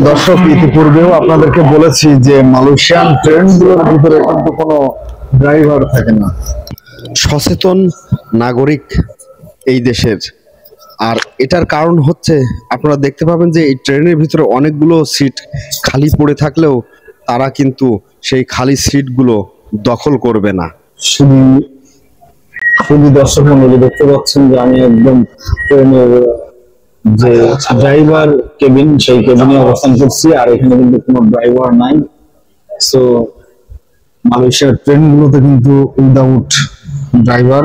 দর্শক, ইতিপূর্বেও আপনাদেরকে বলেছি যে মালয়েশিয়ান ট্রেনগুলোর ভিতরে কিন্তু কোনো ড্রাইভার থাকে না। সচেতন নাগরিক এই দেশের। আর এটার কারণ হচ্ছে আপনারা দেখতে পাবেন যে এই ট্রেনের ভিতরে অনেকগুলো সিট খালি পড়ে থাকলেও তারা কিন্তু সেই খালি সিটগুলো দখল করবে না। শুধু দর্শক মন্ডলী দেখতে পাচ্ছেন যে আমি একদম ট্রেনের যে ড্রাইভার কেবিন, সেই কেবিনে অবস্থান করছি। আর এখানে কিন্তু কোনো ড্রাইভার নাই। সো মালয়েশিয়ার ট্রেন গুলোতে কিন্তু উইদাউট ড্রাইভার।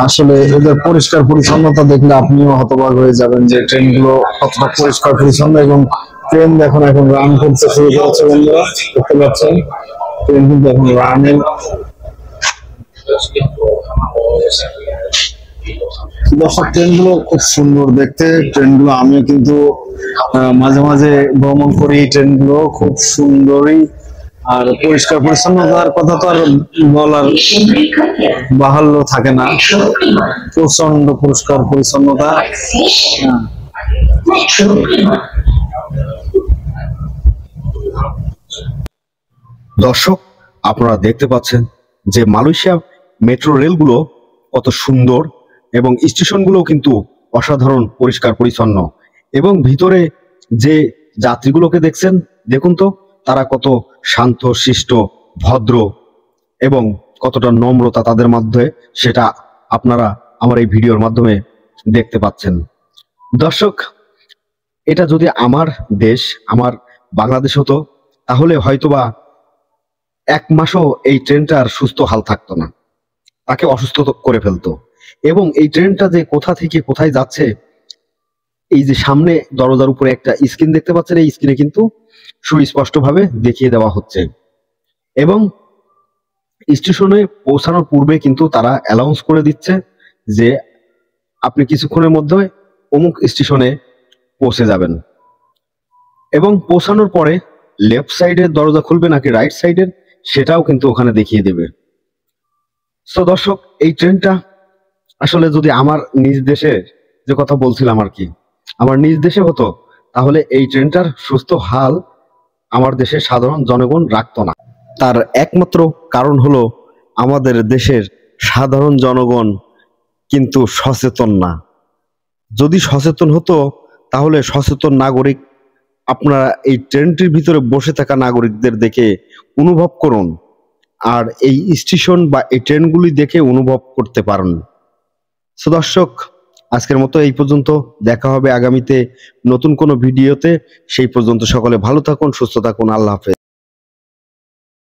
আসলে এদের পরিষ্কার পরিচ্ছন্নতা দেখলে আপনিও হতবাক হয়ে যাবেন যে ট্রেন গুলো কতটা পরিষ্কার পরিচ্ছন্ন। এবং ট্রেন এখন রান করতে শুরু করেছে। বন্ধুরা দেখতে পাচ্ছেন ট্রেন কিন্তু এখন রানের। দর্শক, ট্রেন গুলো খুব সুন্দর দেখতে। ট্রেন গুলো আমিও কিন্তু মাঝে মাঝে ভ্রমণ করি। ট্রেন গুলো খুব সুন্দরই, আর পরিষ্কার পরিচ্ছন্নতার কথা তো আর বলার বাহুল্য থাকে না। প্রচন্ড পরিষ্কার পরিচ্ছন্নতা। দর্শক, আপনারা দেখতে পাচ্ছেন যে মালয়েশিয়া মেট্রো রেলগুলো কত সুন্দর এবং স্টেশনগুলো কিন্তু অসাধারণ পরিষ্কার পরিচ্ছন্ন। এবং ভিতরে যে যাত্রীগুলোকে দেখছেন, দেখুন তো তারা কত শান্ত শিষ্ট ভদ্র এবং কতটা নম্রতা তাদের মধ্যে, সেটা আপনারা আমার এই ভিডিওর মাধ্যমে দেখতে পাচ্ছেন। দর্শক, এটা যদি আমার দেশ, আমার বাংলাদেশ হতো, তাহলে হয়তোবা এক মাসও এই ট্রেনটার সুস্থ হাল থাকতো না, তাকে অসুস্থ করে ফেলতো। এবং এই ট্রেনটা যে কোথা থেকে কোথায় যাচ্ছে, এই যে সামনে দরজার উপরে একটা স্ক্রিন দেখতে পাচ্ছেন, এই স্ক্রিনে কিন্তু সুস্পষ্টভাবে দেখিয়ে দেওয়া হচ্ছে। এবং স্টেশনে পৌঁছানোর পূর্বে কিন্তু তারা অ্যানাউন্স করে দিচ্ছে যে আপনি কিছুক্ষণের মধ্যে অমুক স্টেশনে পৌঁছে যাবেন। এবং পৌঁছানোর পরে লেফট সাইডের দরজা খুলবে নাকি রাইট সাইডের, সেটাও কিন্তু ওখানে দেখিয়ে দেবে। সো দর্শক, এই ট্রেনটা আসলে যদি আমার নিজ দেশে, যে কথা বলছিলাম আর কি, আমার নিজ দেশে হতো, তাহলে এই ট্রেনটার সুস্থ হাল আমার দেশের সাধারণ জনগণ রাখতো না। তার একমাত্র কারণ হলো আমাদের দেশের সাধারণ জনগণ কিন্তু সচেতন না। যদি সচেতন হতো, তাহলে সচেতন নাগরিক, আপনারা এই ট্রেনটির ভিতরে বসে থাকা নাগরিকদের দেখে অনুভব করুন, আর এই স্টেশন বা এই ট্রেনগুলি দেখে অনুভব করতে পারেন। সো দর্শক, আজকের মতো এই পর্যন্ত। দেখা হবে আগামীতে নতুন কোনো ভিডিওতে। সেই পর্যন্ত সকলে ভালো থাকুন, সুস্থ থাকুন। আল্লাহ হাফেজ।